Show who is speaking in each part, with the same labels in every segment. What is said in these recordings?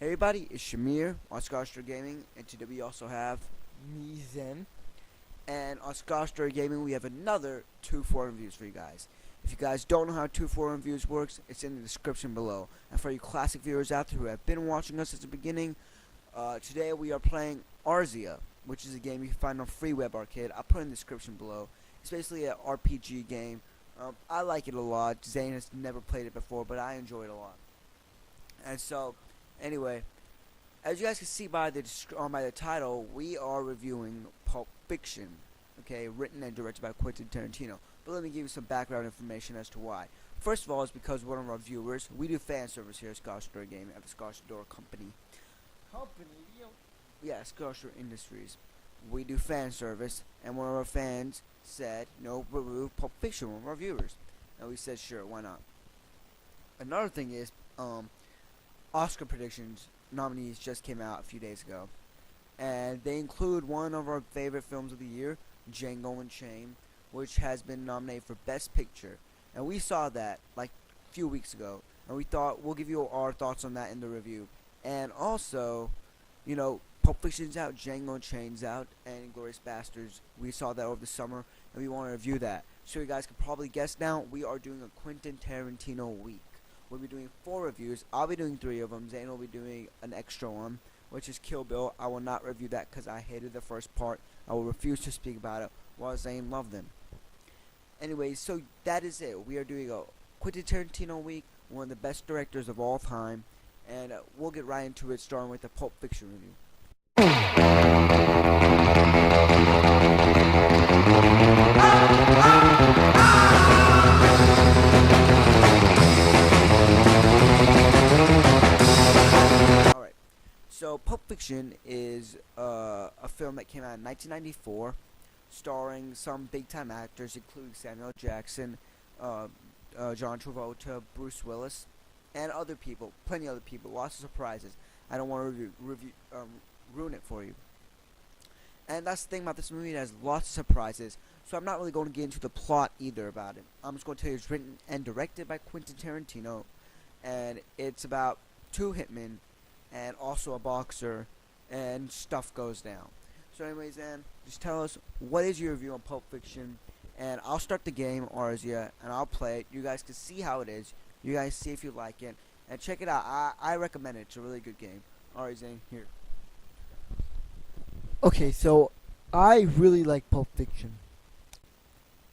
Speaker 1: Hey everybody, it's Shamir on scottishfedoragaming, and today we also have
Speaker 2: Me Zen.
Speaker 1: and on scottishfedoragaming we have another 2 forum reviews for you guys. If you guys don't know how 2 forum reviews works, it's in the description below. And for you classic viewers out there who have been watching us since the beginning, today we are playing Arzea, which is a game you can find on Free Web Arcade. I'll put it in the description below. It's basically an RPG game. I like it a lot. Zane has never played it before, but I enjoy it a lot. And so, anyway, as you guys can see by the title, we are reviewing Pulp Fiction, okay, written and directed by Quentin Tarantino. But let me give you some background information as to why. First of all, it's because one of our viewers, we do fan service here at Scottish Fedora Gaming at the Scottish Fedora Company. Yeah, Scottish Fedora Industries. We do fan service, and one of our fans said, review Pulp Fiction, one of our viewers. And we said, sure, why not? Another thing is, Oscar predictions nominees just came out a few days ago, and they include one of our favorite films of the year, Django Unchained, which has been nominated for Best Picture. And we saw that like a few weeks ago, and we thought we'll give you our thoughts on that in the review. And also, Pulp Fiction's out, Django Unchained's out, and Inglourious Basterds. We saw that over the summer, and we want to review that. So you guys can probably guess now, we are doing a Quentin Tarantino week. We'll be doing 4 reviews. I'll be doing 3 of them. Zane will be doing an extra one, which is Kill Bill. I will not review that because I hated the first part. I will refuse to speak about it, while Zane loved them. Anyway, so that is it. We are doing a Quentin Tarantino week, one of the best directors of all time, and we'll get right into it, starting with the Pulp Fiction review. So, Pulp Fiction is a film that came out in 1994, starring some big-time actors, including Samuel Jackson, John Travolta, Bruce Willis, and other people, plenty of other people, lots of surprises. I don't want to ruin it for you. And that's the thing about this movie, it has lots of surprises, so I'm not really going to get into the plot either about it. I'm just going to tell you it's written and directed by Quentin Tarantino, and it's about 2 hitmen, and also a boxer, and stuff goes down. So anyways, then, just tell us, what is your review on Pulp Fiction, and I'll start the game, Arzea, and I'll play it. You guys can see how it is. You guys see if you like it, and check it out. I recommend it. It's a really good game. Alright, Zane, here.
Speaker 2: Okay, so I really like Pulp Fiction.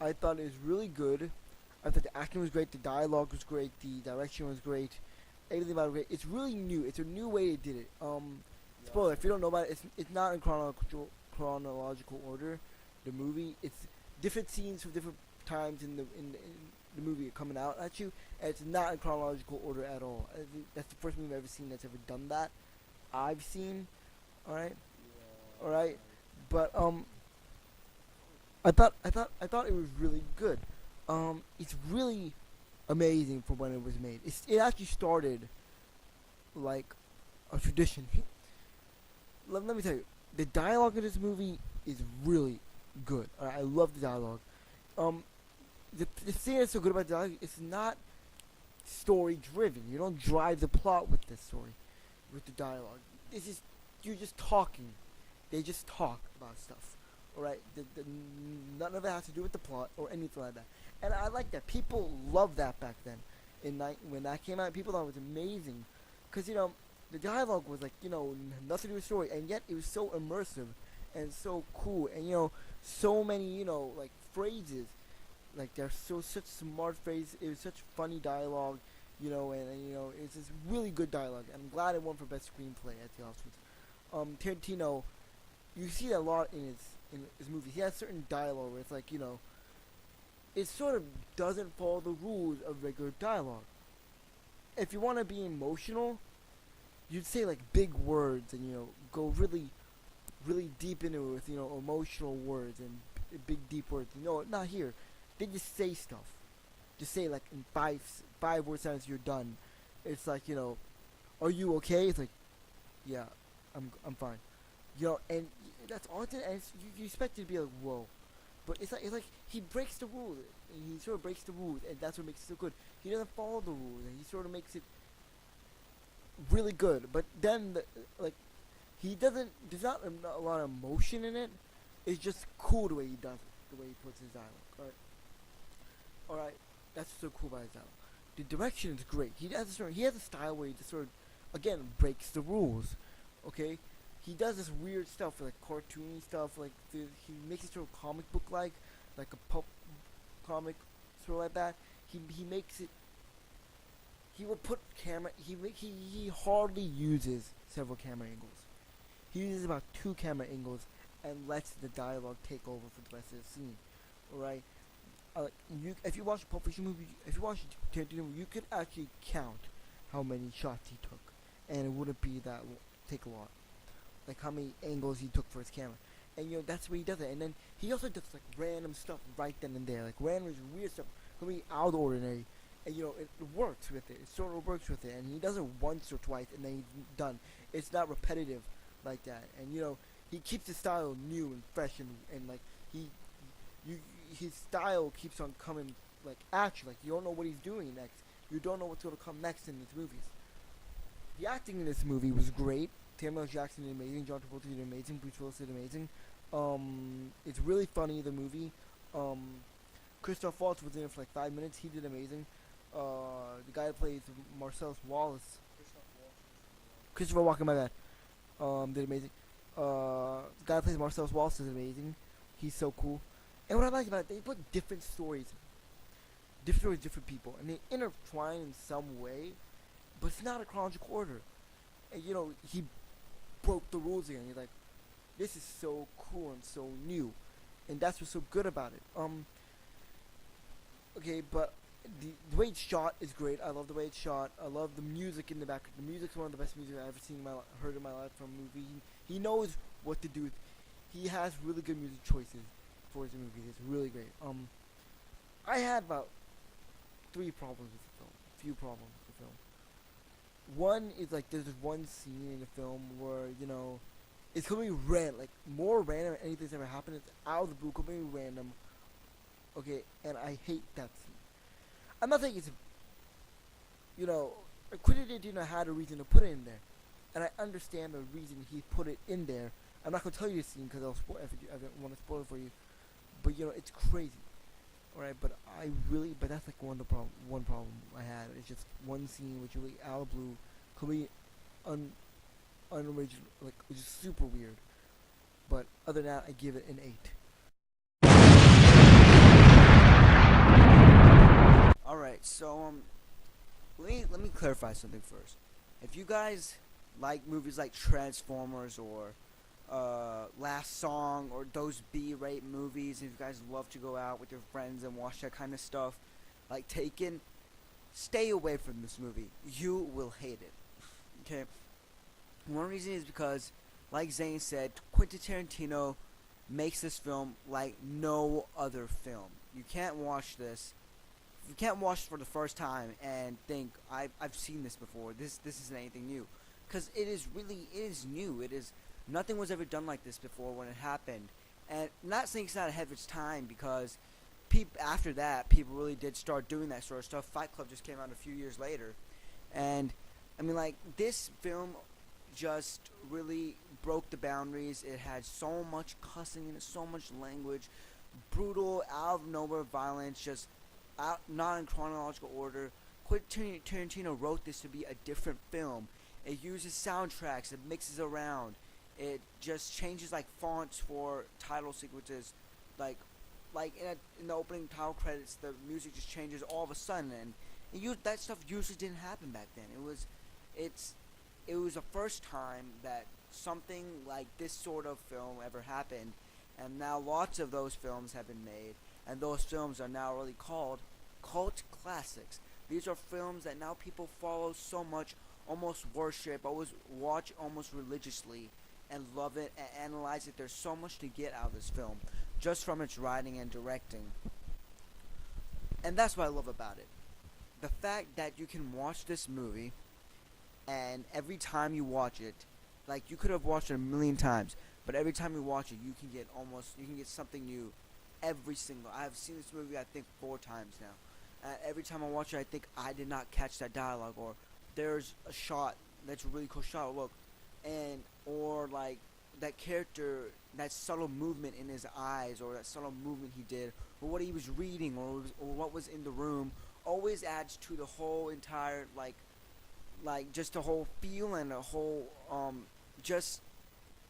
Speaker 2: I thought it was really good. I thought the acting was great, the dialogue was great, the direction was great, everything about it was great. It's really new. It's a new way they did it. Spoiler, if you don't know about it, it's not in chronological order. The movie, it's different scenes from different times in the movie coming out at you, and it's not in chronological order at all. I think that's the first movie I've ever seen that's ever done that. I've seen, alright, but I thought it was really good. It's really amazing for when it was made. It actually started like a tradition. Let me tell you, the dialogue in this movie is really good. I love the dialogue. The thing that's so good about the dialogue, it's not story driven. You don't drive the plot with this story, with the dialogue. You're just talking. They just talk about stuff. Alright, none of it has to do with the plot or anything like that. And I like that. People loved that back then. When that came out, people thought it was amazing. Because, the dialogue was like, nothing to do with the story. And yet it was so immersive and so cool. And, so many, like, phrases. Like, they're such smart phrases. It was such funny dialogue, and it's just really good dialogue. And I'm glad it won for Best Screenplay at the Oscars. Tarantino, you see that a lot in his movies. He has certain dialogue where it's like, it sort of doesn't follow the rules of regular dialogue. If you want to be emotional, you'd say like big words and go really, really deep into it with emotional words and big deep words. Not here. They just say stuff. Just say like in five word sentence you're done. It's like are you okay? It's like, yeah, I'm fine. And that's often, and you expect it to be like, whoa, but it's like he breaks the rules. He sort of breaks the rules, and that's what makes it so good. He doesn't follow the rules, and he sort of makes it really good. But then, like, he doesn't. There's not a lot of emotion in it. It's just cool the way he does it, the way he puts his dialogue. All right, that's so cool about his dialogue. The direction is great. He has a style where he just sort of, again, breaks the rules. Okay, he does this weird stuff, like cartoony stuff. Like he makes it sort of comic book like a pulp comic, sort of like that. He makes it. He will put camera. He hardly uses several camera angles. He uses about 2 camera angles and lets the dialogue take over for the rest of the scene. Alright? If you watch a Pulp Fiction movie, if you watch Tarantino movie, you could actually count how many shots he took. And it wouldn't be that take a lot. Like how many angles he took for his camera. And that's the way he does it. And then he also does like random stuff right then and there. Like random weird stuff. Completely out of the ordinary. And it works with it. It sort of works with it. And he does it once or twice and then he's done. It's not repetitive like that. And he keeps his style new and fresh and like his style keeps on coming like at you. Like you don't know what he's doing next. You don't know what's gonna come next in his movies. The acting in this movie was great. Samuel Jackson did amazing. John Travolta did amazing. Bruce Willis did amazing. It's really funny, the movie. Christoph Waltz was in it for like 5 minutes. He did amazing. The guy that plays Marcellus Wallace, Christopher Walken, my bad, did amazing. The guy that plays Marcellus Wallace is amazing. He's so cool. And what I like about it, they put different stories, different people, and they intertwine in some way, but it's not a chronological order. And he broke the rules again. He's like, this is so cool and so new, and that's what's so good about it. Okay, but the way it's shot is great. I love the way it's shot. I love the music in the background. The music's one of the best music I've ever seen heard in my life from a movie. He knows what to do. He has really good music choices for his movies. It's really great. I had about 3 problems with the film. A few problems with the film. One is like there's this one scene in the film where it's completely random, like more random than anything that's ever happened. It's out of the blue, completely random. Okay, and I hate that scene. I'm not saying it's, Quentin Tarantino had a reason to put it in there, and I understand the reason he put it in there. I'm not gonna tell you the scene because I don't want to spoil it for you, but it's crazy. All right, but that's like one problem I had. It's just one scene which really out of blue, completely unoriginal, like it's just super weird. But other than that, I give it an 8.
Speaker 1: Alright, so let me clarify something first. If you guys like movies like Transformers or Last Song or those B-rate movies, if you guys love to go out with your friends and watch that kind of stuff, like Taken, stay away from this movie. You will hate it. Okay? One reason is because, like Zane said, Quentin Tarantino makes this film like no other film. You can't watch this. You can't watch it for the first time and think I've seen this before. This isn't anything new, because it is new. Nothing was ever done like this before when it happened, and not saying it's not ahead of its time, because after that people really did start doing that sort of stuff. Fight Club just came out a few years later, and I mean, like, this film just really broke the boundaries. It had so much cussing in it, so much language, brutal, out of nowhere violence, just not in chronological order. Quentin Tarantino wrote this to be a different film. It uses soundtracks, it mixes around, it just changes like fonts for title sequences, like in the opening title credits, the music just changes all of a sudden, and that stuff usually didn't happen back then. It was the first time that something like this sort of film ever happened, and now lots of those films have been made. And those films are now really called cult classics. These are films that now people follow so much, almost worship, always watch almost religiously, and love it and analyze it. There's so much to get out of this film, just from its writing and directing. And that's what I love about it. The fact that you can watch this movie, and every time you watch it, like, you could have watched it a million times, but every time you watch it, you can get something new. I've seen this movie I think 4 times now. Every time I watch it, I think I did not catch that dialogue, or there's a shot that's a really cool shot. Look, and or like that character, that subtle movement in his eyes, or that subtle movement he did, or what he was reading, or what was in the room, always adds to the whole entire like just the whole feel and the whole just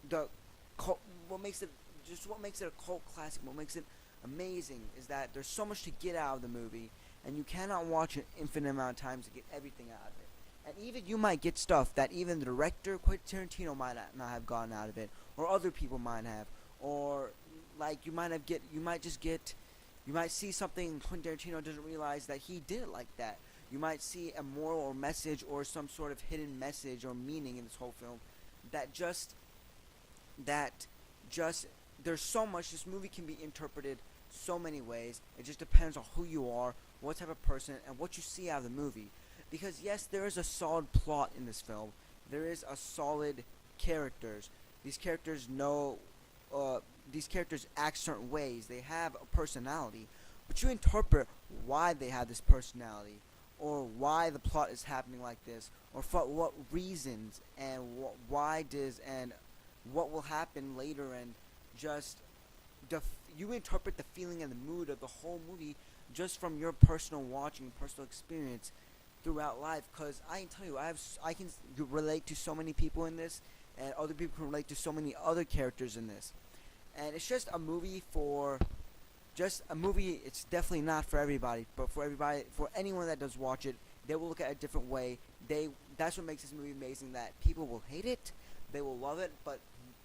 Speaker 1: the cult, what makes it a cult classic, what makes it amazing is that there's so much to get out of the movie, and you cannot watch an infinite amount of times to get everything out of it. And even you might get stuff that even the director Quentin Tarantino might not have gotten out of it, or other people might have, or like you might see something Quentin Tarantino doesn't realize that he did it like that. You might see a moral or message or some sort of hidden message or meaning in this whole film that just there's so much. This movie can be interpreted so many ways. It just depends on who you are, what type of person, and what you see out of the movie. Because yes, there is a solid plot in this film. There is a solid characters. These characters act certain ways. They have a personality, but you interpret why they have this personality, or why the plot is happening like this, or for what reasons, and what will happen later, and just you interpret the feeling and the mood of the whole movie just from your personal watching, personal experience throughout life. Because I can tell you, I can relate to so many people in this, and other people can relate to so many other characters in this. And it's just a movie it's definitely not for everybody, but for anyone that does watch it, they will look at it a different way. That's what makes this movie amazing, that people will hate it, they will love it,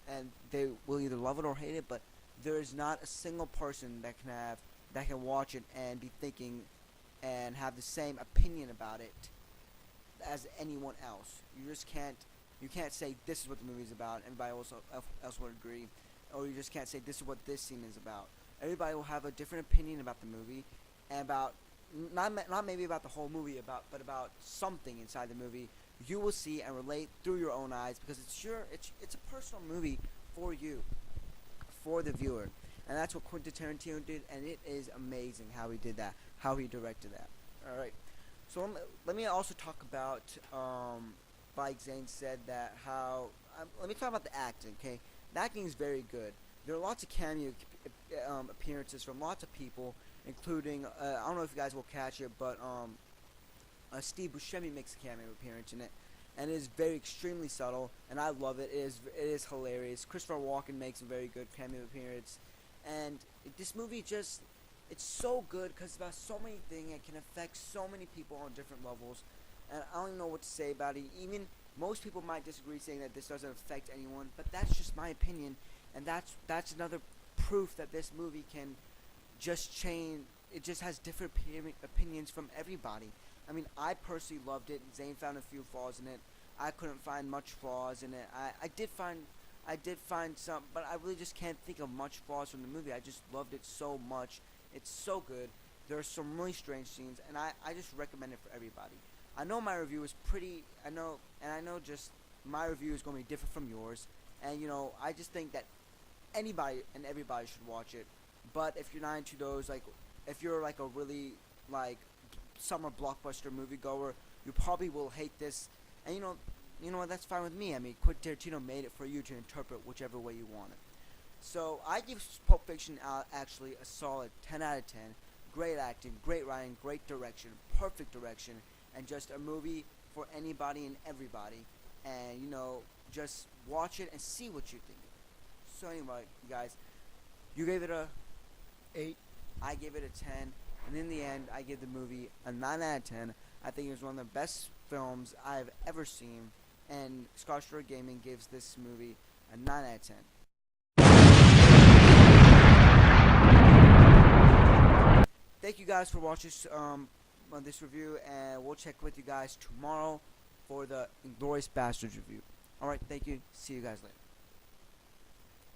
Speaker 1: and they will either love it or hate it, but there is not a single person that can watch it and be thinking and have the same opinion about it as anyone else. You can't say this is what the movie is about, everybody else would agree, or you just can't say this is what this scene is about. Everybody will have a different opinion about the movie, and about not maybe about the whole movie, but about something inside the movie you will see and relate through your own eyes, because it's a personal movie for you, for the viewer. And that's what Quentin Tarantino did, and it is amazing how he did that, how he directed that. Alright, so let me also talk about, like Zane said, that let me talk about the acting, okay? The acting is very good. There are lots of cameo appearances from lots of people, including, I don't know if you guys will catch it, but Steve Buscemi makes a cameo appearance in it, and it is very extremely subtle, and I love it. It is hilarious. Christopher Walken makes a very good cameo appearance, and this movie it's so good because it's about so many things. It can affect so many people on different levels, and I don't even know what to say about it. Even most people might disagree, saying that this doesn't affect anyone, but that's just my opinion, and that's another proof that this movie can just change. It just has different opinions from everybody. I mean, I personally loved it. Zane found a few flaws in it. I couldn't find much flaws in it. I did find some, but I really just can't think of much flaws from the movie. I just loved it so much. It's so good. There are some really strange scenes, and I just recommend it for everybody. I know my review is I know just my review is going to be different from yours, and I just think that anybody and everybody should watch it. But if you're not into those, if you're like a really summer blockbuster moviegoer, you probably will hate this. And you know what? That's fine with me. I mean, Quentin Tarantino made it for you to interpret whichever way you want it. So I give Pulp Fiction actually a solid 10 out of 10. Great acting, great writing, great direction, perfect direction, and just a movie for anybody and everybody. And just watch it and see what you think. So anyway, you guys, you gave it a 8. I gave it a 10. And in the end, I give the movie a 9 out of 10. I think it was one of the best films I've ever seen. And Scottish Gaming gives this movie a 9 out of 10. Thank you guys for watching this review. And we'll check with you guys tomorrow for the Inglourious Basterds review. Alright, thank you. See you guys later.